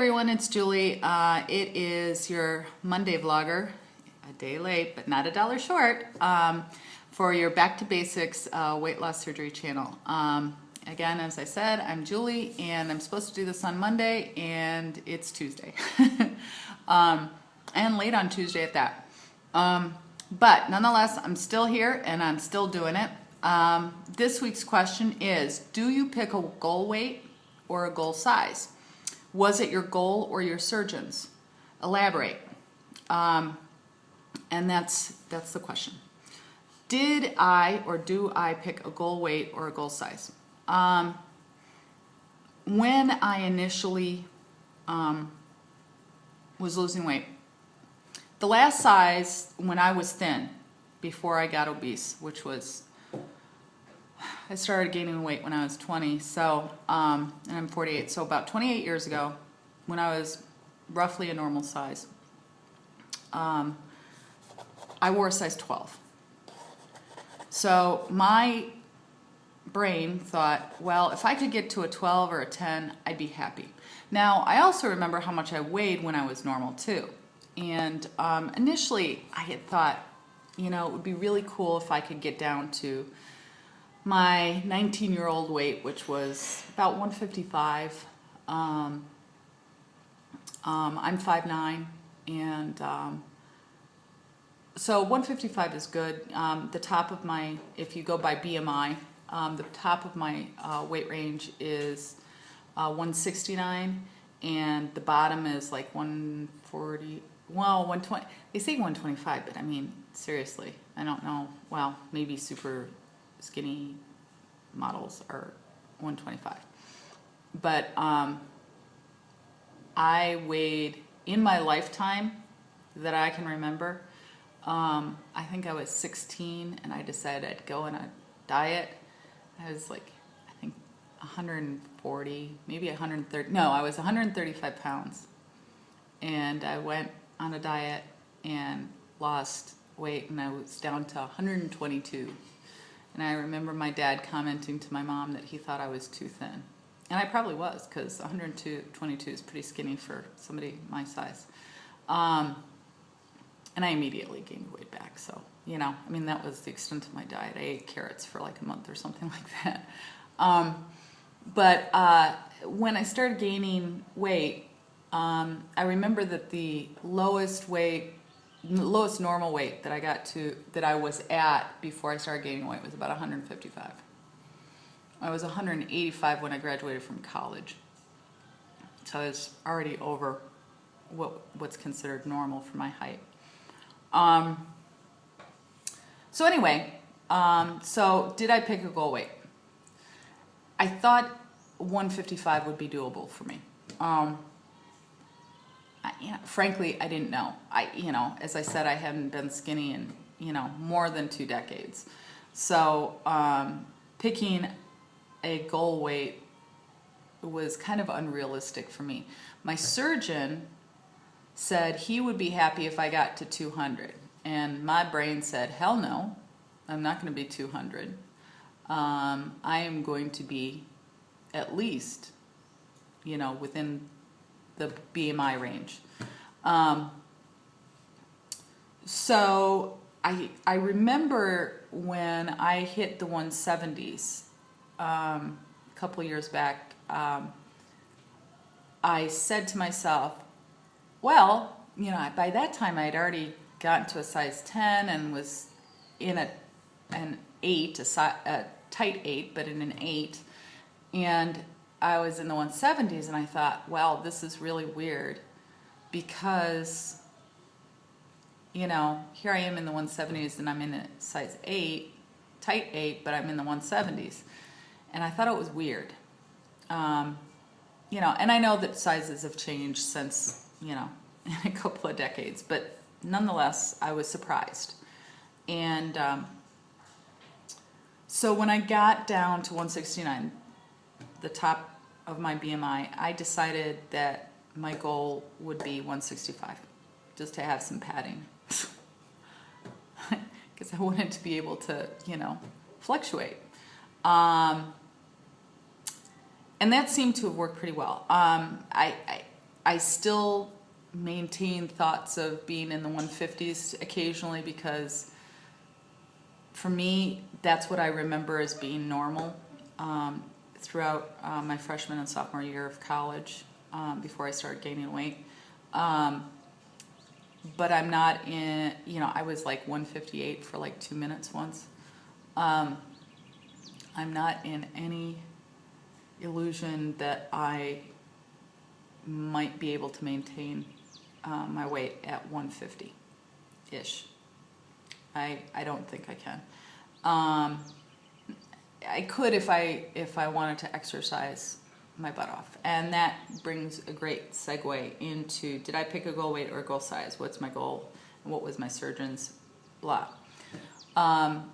everyone, it's Julie. It is your Monday vlogger, a day late but not a dollar short, for your Back to Basics weight loss surgery channel. Again, as I said, I'm Julie and I'm supposed to do this on Monday and it's Tuesday. And late on Tuesday at that. But nonetheless, I'm still here and I'm still doing it. This week's question is, do you pick a goal weight or a goal size? Was it your goal or your surgeon's? Elaborate. And that's the question. Did I or do I pick a goal weight or a goal size? When I initially was losing weight, the last size when I was thin, before I got obese, which was, I started gaining weight when I was 20, so, and I'm 48, so about 28 years ago, when I was roughly a normal size, I wore a size 12. So my brain thought, well, if I could get to a 12 or a 10, I'd be happy. Now, I also remember how much I weighed when I was normal too. And initially, I had thought, you know, it would be really cool if I could get down to my 19-year-old weight, which was about 155. I'm 5'9", and so 155 is good. The top of my, if you go by BMI, the top of my weight range is 169, and the bottom is like 140. Well, 120. They say 125, but I mean, seriously, I don't know. Well, maybe super skinny models are 125. But I weighed, in my lifetime that I can remember, I think I was 16 and I decided I'd go on a diet. I was like, I think 140, maybe 130. No, I was 135 pounds. And I went on a diet and lost weight, and I was down to 122. And I remember my dad commenting to my mom that he thought I was too thin. And I probably was, because 122 is pretty skinny for somebody my size. And I immediately gained weight back. So, you know, I mean, that was the extent of my diet. I ate carrots for like a month or something like that. But when I started gaining weight, I remember that the lowest normal weight that I got to, that I was at before I started gaining weight, was about 155. I was 185 when I graduated from college. So I was already over what's considered normal for my height. So anyway, so did I pick a goal weight? I thought 155 would be doable for me. Frankly, I didn't know. As I said, I hadn't been skinny in, more than 2 decades. So picking a goal weight was kind of unrealistic for me. My surgeon said he would be happy if I got to 200. And my brain said, hell no, I'm not going to be 200. I am going to be at least, within the BMI range. So I remember when I hit the 170s a couple years back, I said to myself, well, by that time I had already gotten to a size 10 and was in an 8, a tight 8, but in an 8, and I was in the 170s, and I thought, well, this is really weird, because, here I am in the 170s, and I'm in a size 8, tight 8, but I'm in the 170s, and I thought it was weird. And I know that sizes have changed since, in a couple of decades, but nonetheless, I was surprised. And so when I got down to 169, the top of my BMI, I decided that my goal would be 165, just to have some padding. Because I wanted to be able to, fluctuate. And that seemed to have worked pretty well. I still maintain thoughts of being in the 150s occasionally, because for me, that's what I remember as being normal throughout my freshman and sophomore year of college, before I started gaining weight. But I'm not in, I was like 158 for like 2 minutes once. I'm not in any illusion that I might be able to maintain my weight at 150-ish. I don't think I can. I could if I wanted to exercise my butt off. And that brings a great segue into, did I pick a goal weight or a goal size? What's my goal? And what was my surgeon's blah?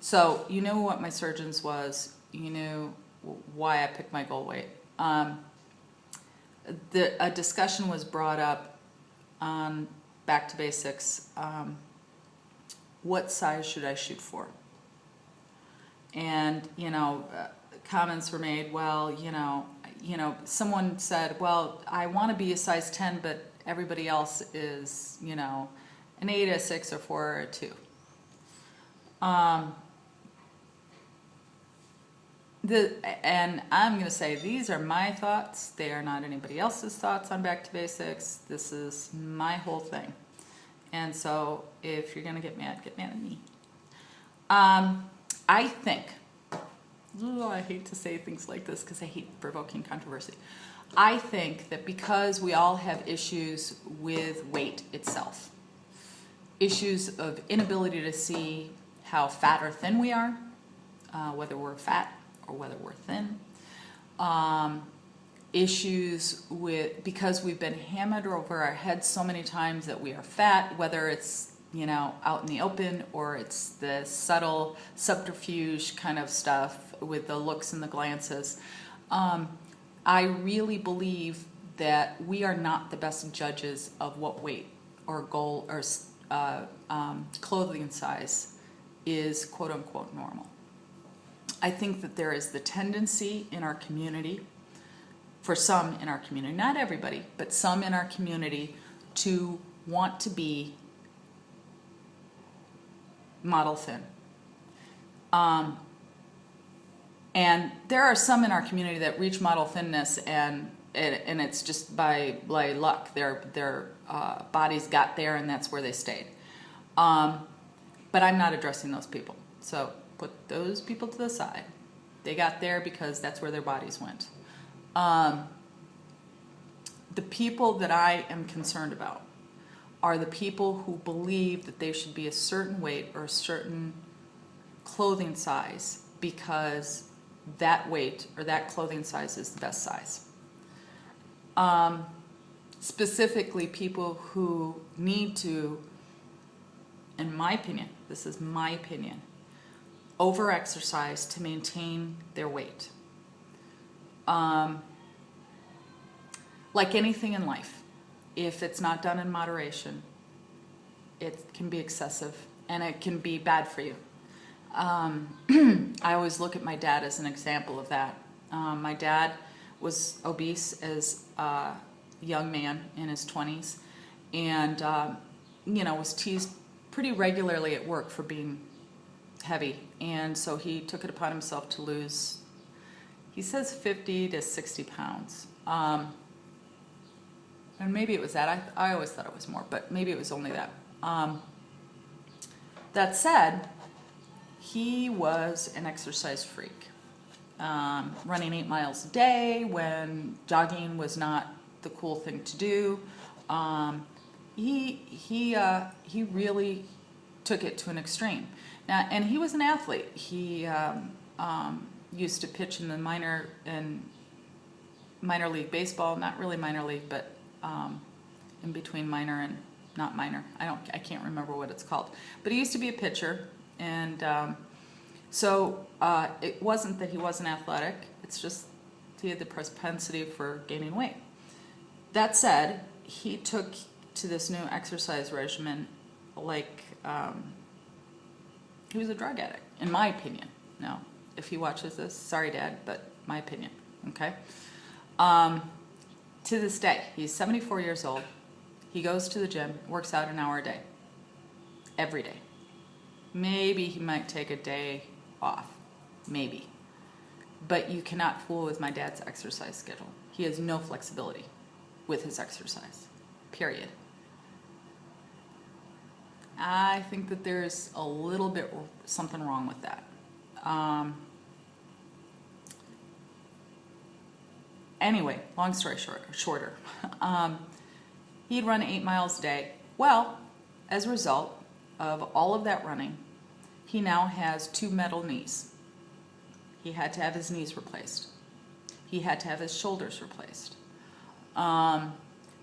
So you know what my surgeon's was. You knew why I picked my goal weight. A discussion was brought up on Back to Basics. What size should I shoot for? And, comments were made, well, someone said, well, I want to be a size 10, but everybody else is, an 8, a 6, a 4, or a 2. And I'm going to say these are my thoughts. They are not anybody else's thoughts on Back to Basics. This is my whole thing. And so if you're going to get mad at me. I think, I hate to say things like this because I hate provoking controversy. I think that because we all have issues with weight itself, issues of inability to see how fat or thin we are, whether we're fat or whether we're thin, issues with, because we've been hammered over our heads so many times that we are fat, whether it's out in the open, or it's the subtle subterfuge kind of stuff with the looks and the glances. I really believe that we are not the best judges of what weight or goal or clothing size is quote unquote normal. I think that there is the tendency in our community, for some in our community, not everybody, but some in our community, to want to be model thin. And there are some in our community that reach model thinness, and it's just by luck. Their bodies got there, and that's where they stayed. But I'm not addressing those people. So put those people to the side. They got there because that's where their bodies went. The people that I am concerned about are the people who believe that they should be a certain weight or a certain clothing size because that weight or that clothing size is the best size. Specifically, people who need to, in my opinion, this is my opinion, over-exercise to maintain their weight. Like anything in life, if it's not done in moderation, it can be excessive and it can be bad for you. I always look at my dad as an example of that. My dad was obese as a young man in his 20s, and was teased pretty regularly at work for being heavy, and so he took it upon himself to lose, he says 50 to 60 pounds. And maybe it was that. I always thought it was more, but maybe it was only that. That said, he was an exercise freak, running 8 miles a day when jogging was not the cool thing to do. He really took it to an extreme. Now, and he was an athlete. He used to pitch in the minor league baseball, not really minor league, but in between minor and not minor. I can't remember what it's called. But he used to be a pitcher, and so it wasn't that he wasn't athletic. It's just he had the propensity for gaining weight. That said, he took to this new exercise regimen like he was a drug addict, in my opinion. Now, if he watches this, sorry, Dad, but my opinion, okay? to this day, he's 74 years old. He goes to the gym, works out an hour a day, every day. Maybe he might take a day off, maybe. But you cannot fool with my dad's exercise schedule. He has no flexibility with his exercise, period. I think that there's a little bit something wrong with that. Anyway, long story shorter, he'd run 8 miles a day. Well, as a result of all of that running, he now has 2 metal knees. He had to have his knees replaced. He had to have his shoulders replaced.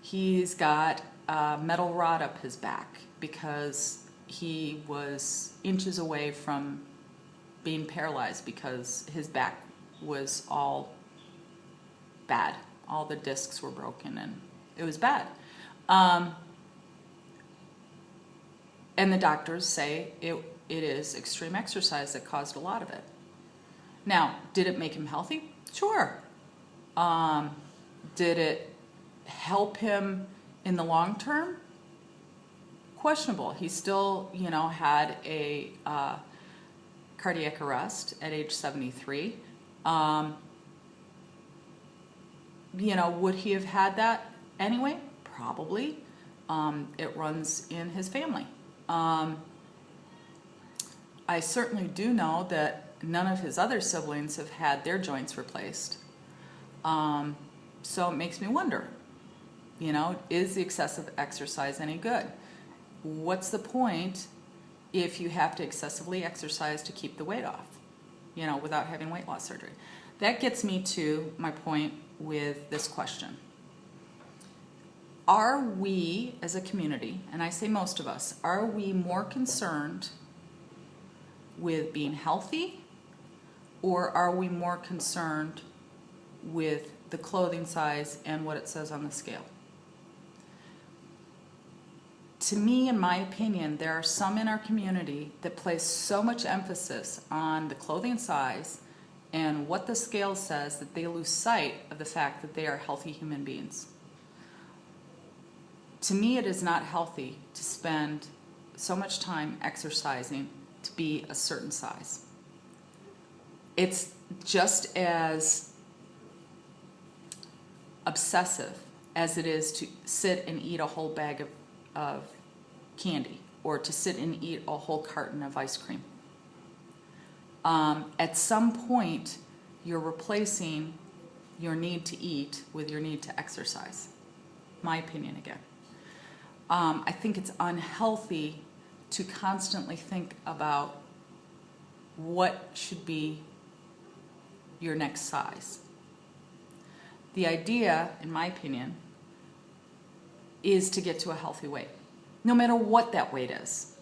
He's got a metal rod up his back because he was inches away from being paralyzed because his back was all bad. All the discs were broken and it was bad. And the doctors say it is extreme exercise that caused a lot of it. Now, did it make him healthy? Sure. Did it help him in the long term? Questionable. He still, had a cardiac arrest at age 73. Would he have had that anyway? Probably. It runs in his family. I certainly do know that none of his other siblings have had their joints replaced. So it makes me wonder, is the excessive exercise any good? What's the point if you have to excessively exercise to keep the weight off, without having weight loss surgery? That gets me to my point with this question. Are we as a community, and I say most of us, are we more concerned with being healthy, or are we more concerned with the clothing size and what it says on the scale? To me, in my opinion, there are some in our community that place so much emphasis on the clothing size and what the scale says that they lose sight of the fact that they are healthy human beings. To me, it is not healthy to spend so much time exercising to be a certain size. It's just as obsessive as it is to sit and eat a whole bag of candy or to sit and eat a whole carton of ice cream. At some point, you're replacing your need to eat with your need to exercise. My opinion again. I think it's unhealthy to constantly think about what should be your next size. The idea, in my opinion, is to get to a healthy weight, no matter what that weight is.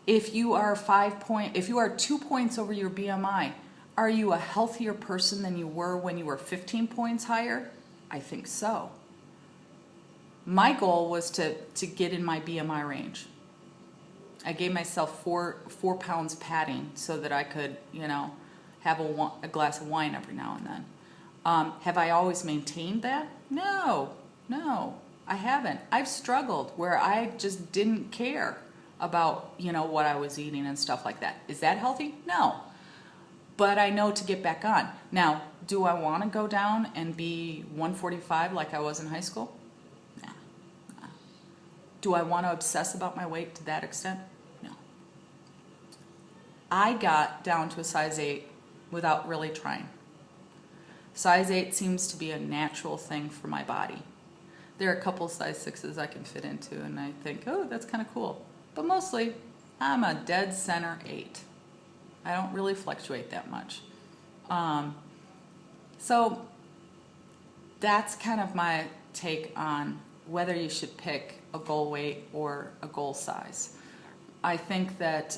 If you are 2 points over your BMI, are you a healthier person than you were when you were 15 points higher? I think so. My goal was to get in my BMI range. I gave myself 4 pounds padding so that I could, have a glass of wine every now and then. Have I always maintained that? No, I haven't. I've struggled where I just didn't care about, what I was eating and stuff like that. Is that healthy? No. But I know to get back on. Now, do I want to go down and be 145 like I was in high school? Nah. Do I want to obsess about my weight to that extent? No. I got down to a size 8 without really trying. Size 8 seems to be a natural thing for my body. There are a couple size 6s I can fit into, and I think, oh, that's kind of cool. But mostly, I'm a dead center 8. I don't really fluctuate that much. So that's kind of my take on whether you should pick a goal weight or a goal size. I think that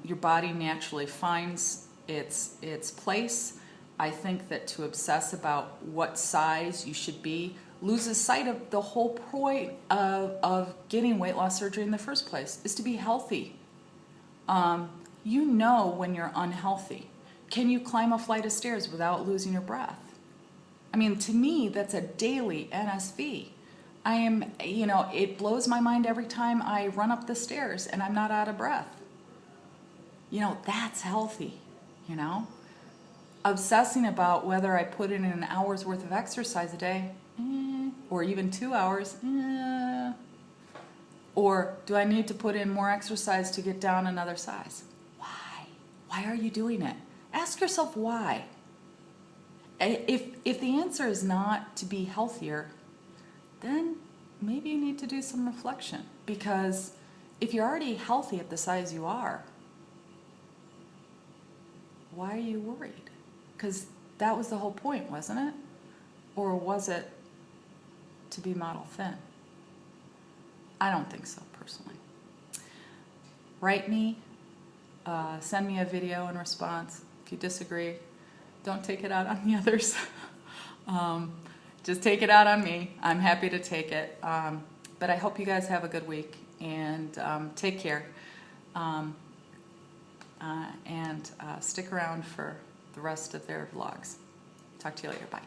your body naturally finds its place. I think that to obsess about what size you should be loses sight of the whole point of getting weight loss surgery in the first place, is to be healthy. You know when you're unhealthy. Can you climb a flight of stairs without losing your breath? I mean, to me, that's a daily NSV. I am, you know, it blows my mind every time I run up the stairs and I'm not out of breath. You know, that's healthy, you know? Obsessing about whether I put in an hour's worth of exercise a day, or even 2 hours, or do I need to put in more exercise to get down another size? Why? Why are you doing it? Ask yourself why. If the answer is not to be healthier, then maybe you need to do some reflection. Because if you're already healthy at the size you are, why are you worried? Because that was the whole point, wasn't it? Or was it to be model thin? I don't think so, personally. Write me, send me a video in response. If you disagree, don't take it out on the others. Just take it out on me. I'm happy to take it. But I hope you guys have a good week, and take care. And stick around for the rest of their vlogs. Talk to you later. Bye.